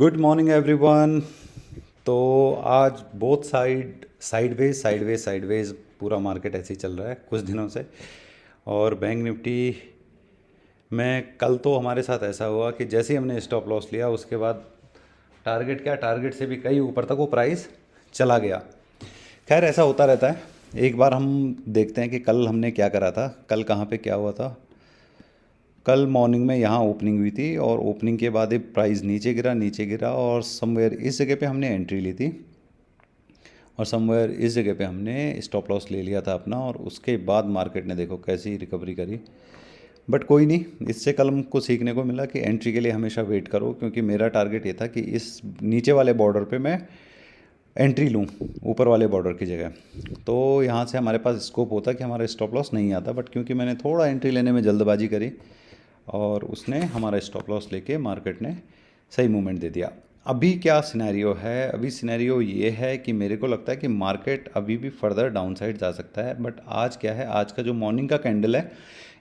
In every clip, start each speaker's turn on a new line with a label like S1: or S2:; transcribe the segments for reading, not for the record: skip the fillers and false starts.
S1: Good morning everyone. तो आज both sideways पूरा मार्केट ऐसे ही चल रहा है कुछ दिनों से। और बैंक निफ्टी में कल तो हमारे साथ ऐसा हुआ कि जैसे ही हमने स्टॉप लॉस लिया उसके बाद टारगेट से भी कई ऊपर तक वो प्राइस चला गया। खैर ऐसा होता रहता है। एक बार हम देखते हैं कि कल हमने क्या करा था, कल कहाँ पे क्या हुआ था। कल मॉर्निंग में यहाँ ओपनिंग हुई थी और ओपनिंग के बाद एक प्राइस नीचे गिरा और समवेयर इस जगह पे हमने एंट्री ली थी और समवेयर इस जगह पे हमने स्टॉप लॉस ले लिया था अपना। और उसके बाद मार्केट ने देखो कैसी रिकवरी करी। बट कोई नहीं, इससे कल हमको सीखने को मिला कि एंट्री के लिए हमेशा वेट करो, क्योंकि मेरा टारगेट ये था कि इस नीचे वाले बॉर्डर पे मैं एंट्री लूँ ऊपर वाले बॉर्डर की जगह। तो यहाँ से हमारे पास स्कोप होता कि हमारा स्टॉप लॉस नहीं आता, बट क्योंकि मैंने थोड़ा एंट्री लेने में जल्दबाजी करी और उसने हमारा स्टॉप लॉस लेके मार्केट ने सही मूवमेंट दे दिया। अभी क्या सिनेरियो है, अभी सिनेरियो ये है कि मेरे को लगता है कि मार्केट अभी भी फर्दर डाउन साइड जा सकता है। बट आज क्या है, आज का जो मॉर्निंग का कैंडल है,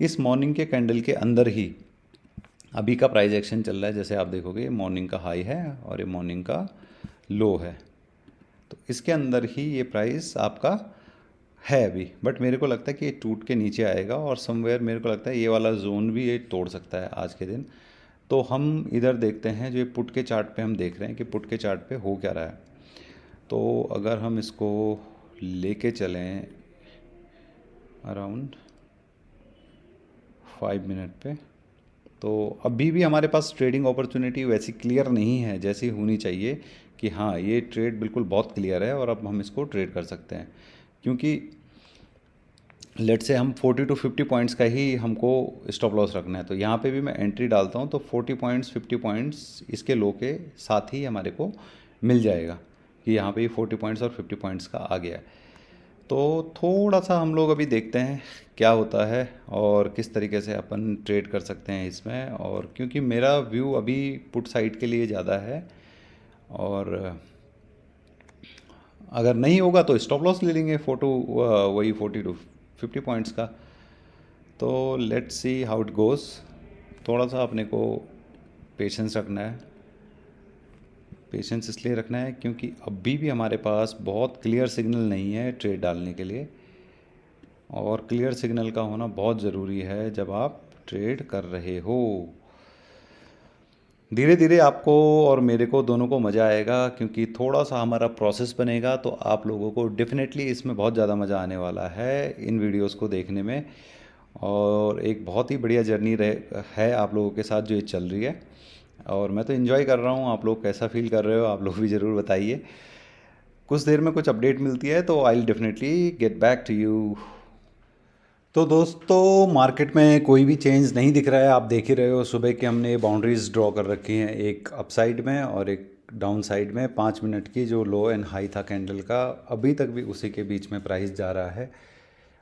S1: इस मॉर्निंग के कैंडल के अंदर ही अभी का प्राइस एक्शन चल रहा है। जैसे आप देखोगे मॉर्निंग का हाई है और ये मॉर्निंग का लो है, तो इसके अंदर ही ये प्राइस आपका है अभी। बट मेरे को लगता है कि ये टूट के नीचे आएगा और समवेयर मेरे को लगता है ये वाला जोन भी ये तोड़ सकता है आज के दिन। तो हम इधर देखते हैं, जो ये पुट के चार्ट पे हम देख रहे हैं कि पुट के चार्ट पे हो क्या रहा है। तो अगर हम इसको लेके चलें अराउंड 5 मिनट पे, तो अभी भी हमारे पास ट्रेडिंग अपॉर्चुनिटी वैसी क्लियर नहीं है जैसी होनी चाहिए कि हाँ ये ट्रेड बिल्कुल बहुत क्लियर है और अब हम इसको ट्रेड कर सकते हैं। क्योंकि लेट से हम 40 to 50 पॉइंट्स का ही हमको स्टॉप लॉस रखना है, तो यहाँ पे भी मैं एंट्री डालता हूँ तो 40 पॉइंट्स 50 पॉइंट्स इसके लो के साथ ही हमारे को मिल जाएगा कि यहाँ पे 40 पॉइंट्स और 50 पॉइंट्स का आ गया है। तो थोड़ा सा हम लोग अभी देखते हैं क्या होता है और किस तरीके से अपन ट्रेड कर सकते हैं इसमें। और क्योंकि मेरा व्यू अभी पुट साइड के लिए ज़्यादा है, और अगर नहीं होगा तो स्टॉप लॉस ले लेंगे वही 40 to 50 पॉइंट्स का। तो let's see how it goes. थोड़ा सा अपने को पेशेंस रखना है। पेशेंस इसलिए रखना है क्योंकि अभी भी हमारे पास बहुत क्लियर सिग्नल नहीं है ट्रेड डालने के लिए, और क्लियर सिग्नल का होना बहुत ज़रूरी है जब आप ट्रेड कर रहे हो। धीरे धीरे आपको और मेरे को दोनों को मज़ा आएगा, क्योंकि थोड़ा सा हमारा प्रोसेस बनेगा तो आप लोगों को डेफिनेटली इसमें बहुत ज़्यादा मज़ा आने वाला है इन वीडियोस को देखने में। और एक बहुत ही बढ़िया जर्नी है आप लोगों के साथ जो ये चल रही है, और मैं तो इन्जॉय कर रहा हूँ। आप लोग कैसा फील कर रहे हो, आप लोग भी ज़रूर बताइए। कुछ देर में कुछ अपडेट मिलती है तो I will definitely get back to you. तो दोस्तों मार्केट में कोई भी चेंज नहीं दिख रहा है। आप देख ही रहे हो सुबह के हमने बाउंड्रीज ड्रॉ कर रखी हैं, एक अप साइड में और एक डाउन साइड में। 5 मिनट की जो लो एंड हाई था कैंडल का, अभी तक भी उसी के बीच में प्राइस जा रहा है।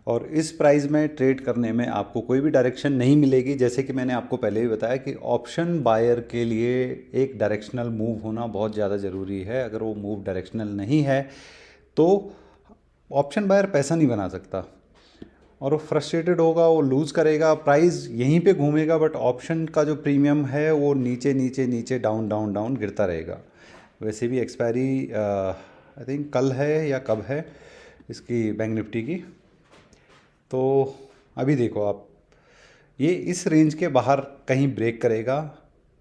S1: और इस प्राइस में ट्रेड करने में आपको कोई भी डायरेक्शन नहीं मिलेगी। जैसे कि मैंने आपको पहले ही बताया कि ऑप्शन बायर के लिए एक डायरेक्शनल मूव होना बहुत ज़्यादा ज़रूरी है। अगर वो मूव डायरेक्शनल नहीं है तो ऑप्शन बायर पैसा नहीं बना सकता, और वो फ्रस्ट्रेटेड होगा, वो लूज़ करेगा, प्राइस यहीं पे घूमेगा। बट ऑप्शन का जो प्रीमियम है वो नीचे नीचे नीचे डाउन डाउन डाउन गिरता रहेगा। वैसे भी एक्सपायरी आई थिंक कल है या कब है इसकी, बैंक निफ्टी की। तो अभी देखो आप, ये इस रेंज के बाहर कहीं ब्रेक करेगा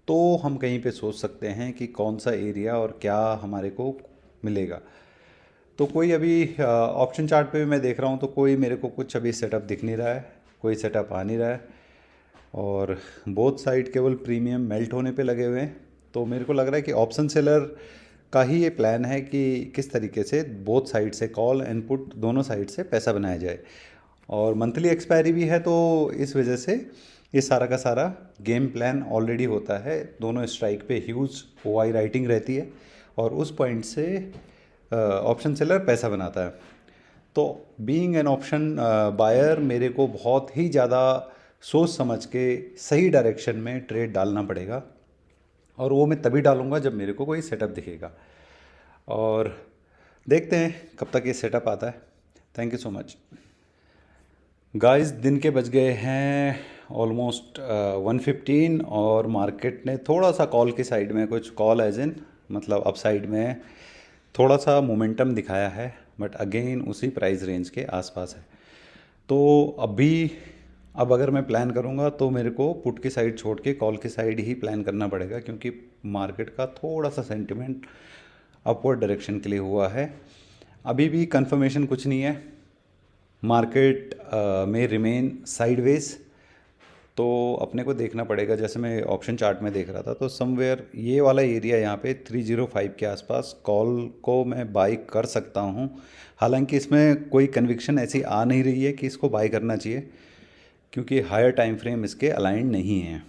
S1: तो हम कहीं पे सोच सकते हैं कि कौन सा एरिया और क्या हमारे को मिलेगा। तो कोई अभी ऑप्शन चार्ट पे भी मैं देख रहा हूँ तो कोई मेरे को कुछ अभी सेटअप दिख नहीं रहा है, कोई सेटअप आ नहीं रहा है। और बोथ साइड केवल प्रीमियम मेल्ट होने पे लगे हुए हैं। तो मेरे को लग रहा है कि ऑप्शन सेलर का ही ये प्लान है कि किस तरीके से बोथ साइड से, कॉल एंड पुट दोनों साइड से पैसा बनाया जाए। और मंथली एक्सपायरी भी है, तो इस वजह से ये सारा का सारा गेम प्लान ऑलरेडी होता है। दोनों स्ट्राइक पे ह्यूज ओआई राइटिंग रहती है और उस पॉइंट से ऑप्शन सेलर पैसा बनाता है। तो बीइंग एन ऑप्शन बायर मेरे को बहुत ही ज़्यादा सोच समझ के सही डायरेक्शन में ट्रेड डालना पड़ेगा, और वो मैं तभी डालूंगा जब मेरे को कोई सेटअप दिखेगा। और देखते हैं कब तक ये सेटअप आता है। Thank you so much guys. दिन के बज गए हैं ऑलमोस्ट 115 और मार्केट ने थोड़ा सा कॉल की साइड में कुछ कॉल एज इन मतलब अप साइड में थोड़ा सा मोमेंटम दिखाया है, बट अगेन उसी प्राइस रेंज के आसपास है। तो अब अगर मैं प्लान करूँगा तो मेरे को पुट की साइड छोड़ के कॉल की साइड ही प्लान करना पड़ेगा, क्योंकि मार्केट का थोड़ा सा सेंटिमेंट अपवर्ड डायरेक्शन के लिए हुआ है। अभी भी कंफर्मेशन कुछ नहीं है, मार्केट में रिमेन साइडवेज। तो अपने को देखना पड़ेगा, जैसे मैं ऑप्शन चार्ट में देख रहा था तो समवेयर ये वाला एरिया यहाँ पे 305 के आसपास कॉल को मैं बाई कर सकता हूँ। हालांकि इसमें कोई कन्विक्शन ऐसी आ नहीं रही है कि इसको बाई करना चाहिए, क्योंकि हायर टाइम फ्रेम इसके अलाइंड नहीं है।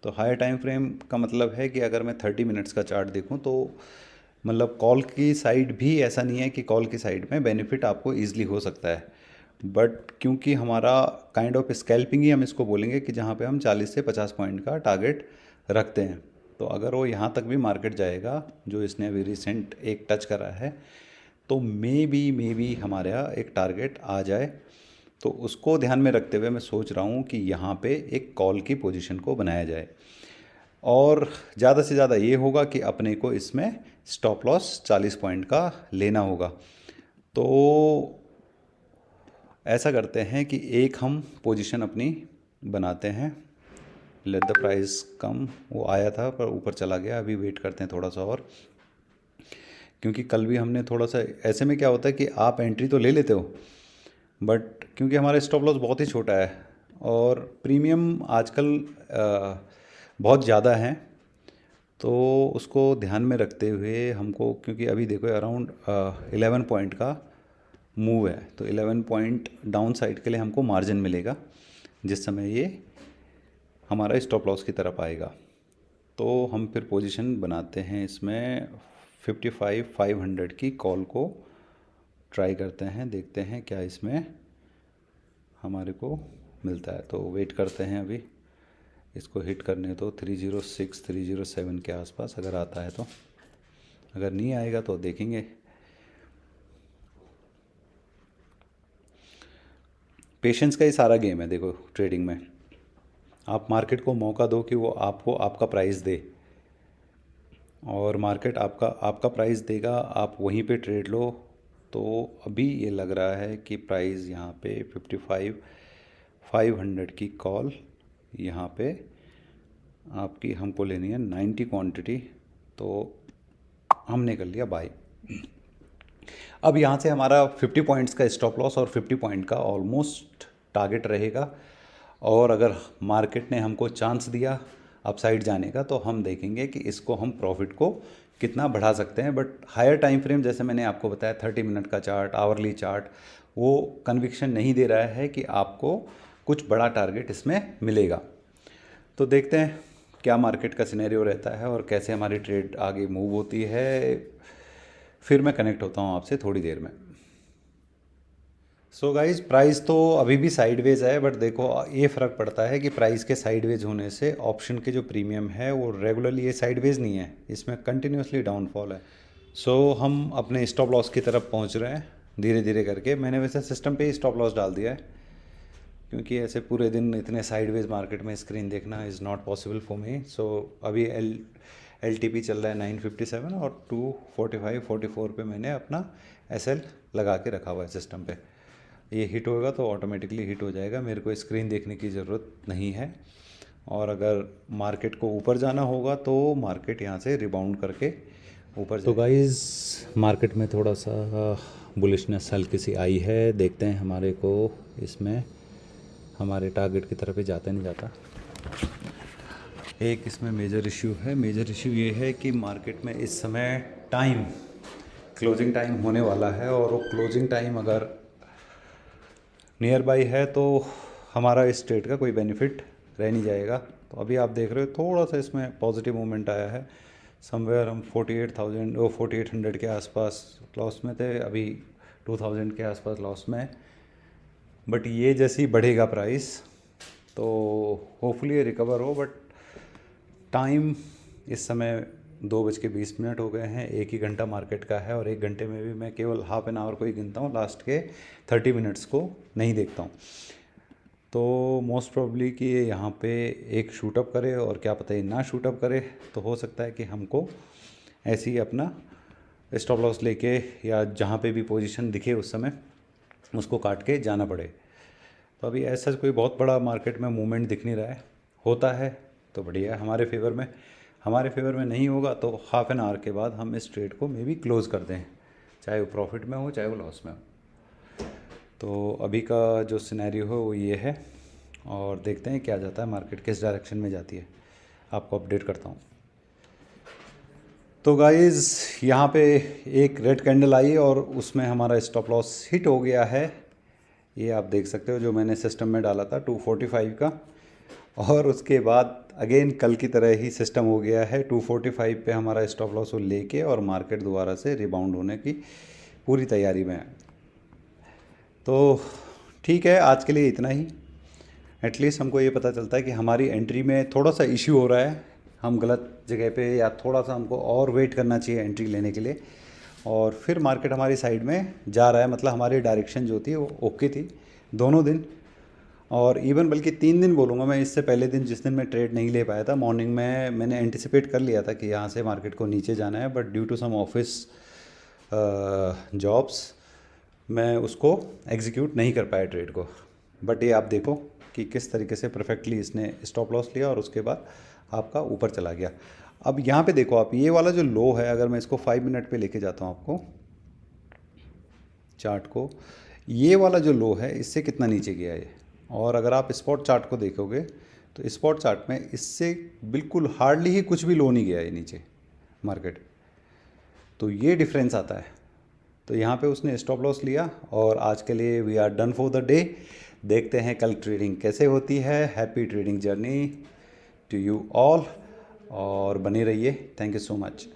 S1: तो हायर टाइम फ्रेम का मतलब है कि अगर मैं 30 मिनट्स का चार्ट देखूं तो मतलब कॉल की साइड भी ऐसा नहीं है कि कॉल की साइड में बेनिफिट आपको ईजिली हो सकता है, बट क्योंकि हमारा काइंड ऑफ स्कैल्पिंग ही हम इसको बोलेंगे कि जहाँ पे हम 40 से 50 पॉइंट का टारगेट रखते हैं। तो अगर वो यहाँ तक भी मार्केट जाएगा जो इसने अभी रिसेंट एक टच करा है, तो मे बी हमारे यहाँ एक टारगेट आ जाए। तो उसको ध्यान में रखते हुए मैं सोच रहा हूँ कि यहाँ पे एक कॉल की पोजीशन को बनाया जाए, और ज़्यादा से ज़्यादा ये होगा कि अपने को इसमें स्टॉप लॉस 40 पॉइंट का लेना होगा। तो ऐसा करते हैं कि एक हम पोजीशन अपनी बनाते हैं, लेट द प्राइस कम। वो आया था पर ऊपर चला गया, अभी वेट करते हैं थोड़ा सा और, क्योंकि कल भी हमने थोड़ा सा ऐसे में क्या होता है कि आप एंट्री तो ले लेते हो, बट क्योंकि हमारा स्टॉप लॉस बहुत ही छोटा है और प्रीमियम आजकल बहुत ज़्यादा है, तो उसको ध्यान में रखते हुए हमको, क्योंकि अभी देखो अराउंड 11 पॉइंट का मूव है, तो 11 पॉइंट डाउन साइड के लिए हमको मार्जिन मिलेगा जिस समय ये हमारा स्टॉप लॉस की तरफ आएगा। तो हम फिर पोजीशन बनाते हैं इसमें 55,500 की कॉल को ट्राई करते हैं, देखते हैं क्या इसमें हमारे को मिलता है। तो वेट करते हैं, अभी इसको हिट करने तो 306 307 के आसपास अगर आता है तो, अगर नहीं आएगा तो देखेंगे। पेशेंस का ही सारा गेम है देखो ट्रेडिंग में, आप मार्केट को मौका दो कि वो आपको आपका प्राइस दे, और मार्केट आपका आपका प्राइस देगा, आप वहीं पे ट्रेड लो। तो अभी ये लग रहा है कि प्राइस यहाँ पे 55,500 की कॉल यहाँ पे आपकी हमको लेनी है 90 क्वांटिटी, तो हमने कर लिया बाई। अब यहाँ से हमारा 50 पॉइंट्स का स्टॉप लॉस और 50 पॉइंट का ऑलमोस्ट टारगेट रहेगा, और अगर मार्केट ने हमको चांस दिया अपसाइड जाने का तो हम देखेंगे कि इसको हम प्रॉफिट को कितना बढ़ा सकते हैं। बट हायर टाइम फ्रेम, जैसे मैंने आपको बताया 30 मिनट का चार्ट, आवरली चार्ट, वो कन्विक्शन नहीं दे रहा है कि आपको कुछ बड़ा टारगेट इसमें मिलेगा। तो देखते हैं क्या मार्केट का सिनेरियो रहता है और कैसे हमारी ट्रेड आगे मूव होती है। फिर मैं कनेक्ट होता हूँ आपसे थोड़ी देर में। सो गाइज, प्राइस तो अभी भी साइडवेज है, बट देखो ये फ़र्क पड़ता है कि प्राइस के साइडवेज होने से ऑप्शन के जो प्रीमियम है वो रेगुलरली ये साइडवेज नहीं है, इसमें कंटिन्यूसली डाउनफॉल है। सो हम अपने स्टॉप लॉस की तरफ पहुंच रहे हैं धीरे धीरे करके। मैंने वैसे सिस्टम पे ही स्टॉप लॉस डाल दिया है, क्योंकि ऐसे पूरे दिन इतने साइडवेज मार्केट में स्क्रीन देखना is not possible for me. So अभी एल टी पी चल रहा है 957 और 245-44 पे मैंने अपना एस एल लगा के रखा हुआ है सिस्टम पे। ये हिट होगा तो ऑटोमेटिकली हिट हो जाएगा, मेरे को स्क्रीन देखने की ज़रूरत नहीं है। और अगर मार्केट को ऊपर जाना होगा तो मार्केट यहाँ से रिबाउंड करके ऊपर तो गाइस मार्केट में थोड़ा सा बुलिशनेस हल्की सी आई है, देखते हैं हमारे को इसमें हमारे टारगेट की तरफ ही जाता नहीं जाता। एक इसमें मेजर इशू है, मेजर इशू ये है कि मार्केट में इस समय टाइम क्लोजिंग टाइम होने वाला है, और वो क्लोजिंग टाइम अगर नियर बाई है तो हमारा इस ट्रेड का कोई बेनिफिट रह नहीं जाएगा। तो अभी आप देख रहे हो थोड़ा सा इसमें पॉजिटिव मूवमेंट आया है, समवेयर हम 48,000 के आसपास लॉस में थे, अभी 2,000 के आसपास लॉस में। बट ये जैसे ही बढ़ेगा प्राइस तो होपफुली रिकवर हो, बट टाइम इस समय 2:20 हो गए हैं, एक ही घंटा मार्केट का है, और एक घंटे में भी मैं केवल हाफ एन आवर को ही गिनता हूँ, लास्ट के 30 मिनट्स को नहीं देखता हूँ। तो मोस्ट प्रोबेबली कि ये यहाँ पे एक शूटअप करे और क्या पता ये ना शूटअप करे, तो हो सकता है कि हमको ऐसे ही अपना स्टॉप लॉस लेके या जहाँ पे भी पोजीशन दिखे उस समय उसको काट के जाना पड़े। तो अभी ऐसा कोई बहुत बड़ा मार्केट में मूवमेंट दिख नहीं रहा है। होता है तो बढ़िया है हमारे फेवर में, हमारे फेवर में नहीं होगा तो हाफ एन आवर के बाद हम इस ट्रेड को मे बी क्लोज़ कर दें, चाहे वो प्रॉफिट में हो चाहे वो लॉस में हो। तो अभी का जो सिनेरियो है वो ये है, और देखते हैं क्या जाता है मार्केट, किस डायरेक्शन में जाती है, आपको अपडेट करता हूँ। तो गाइज़ यहाँ पे एक रेड कैंडल आई और उसमें हमारा स्टॉप लॉस हिट हो गया है। ये आप देख सकते हो जो मैंने सिस्टम में डाला था 245 का, और उसके बाद अगेन कल की तरह ही सिस्टम हो गया है 245 पे हमारा स्टॉप लॉस को लेके, और मार्केट दोबारा से रिबाउंड होने की पूरी तैयारी में है। तो ठीक है, आज के लिए इतना ही। एटलीस्ट हमको ये पता चलता है कि हमारी एंट्री में थोड़ा सा इश्यू हो रहा है, हम गलत जगह पे, या थोड़ा सा हमको और वेट करना चाहिए एंट्री लेने के लिए, और फिर मार्केट हमारी साइड में जा रहा है। मतलब हमारी डायरेक्शन जो थी वो ओके थी दोनों दिन, और इवन बल्कि 3 दिन बोलूँगा मैं। इससे पहले दिन जिस दिन मैं ट्रेड नहीं ले पाया था, मॉर्निंग में मैंने एंटिसिपेट कर लिया था कि यहाँ से मार्केट को नीचे जाना है, but due to some office jobs मैं उसको एग्जीक्यूट नहीं कर पाया ट्रेड को। बट ये आप देखो कि किस तरीके से परफेक्टली इसने स्टॉप लॉस लिया और उसके बाद आपका ऊपर चला गया। अब यहाँ पे देखो आप, ये वाला जो लो है, अगर मैं इसको 5 मिनट पे लेके जाता हूँ आपको चार्ट को, ये वाला जो लो है इससे कितना नीचे गया है। और अगर आप स्पॉट चार्ट को देखोगे तो स्पॉट चार्ट में इससे बिल्कुल हार्डली ही कुछ भी लो नहीं गया है नीचे मार्केट। तो ये डिफरेंस आता है। तो यहाँ पे उसने स्टॉप लॉस लिया, और आज के लिए we are done for the day. देखते हैं कल ट्रेडिंग कैसे होती है। Happy trading journey to you all, और बने रहिए। Thank you so much.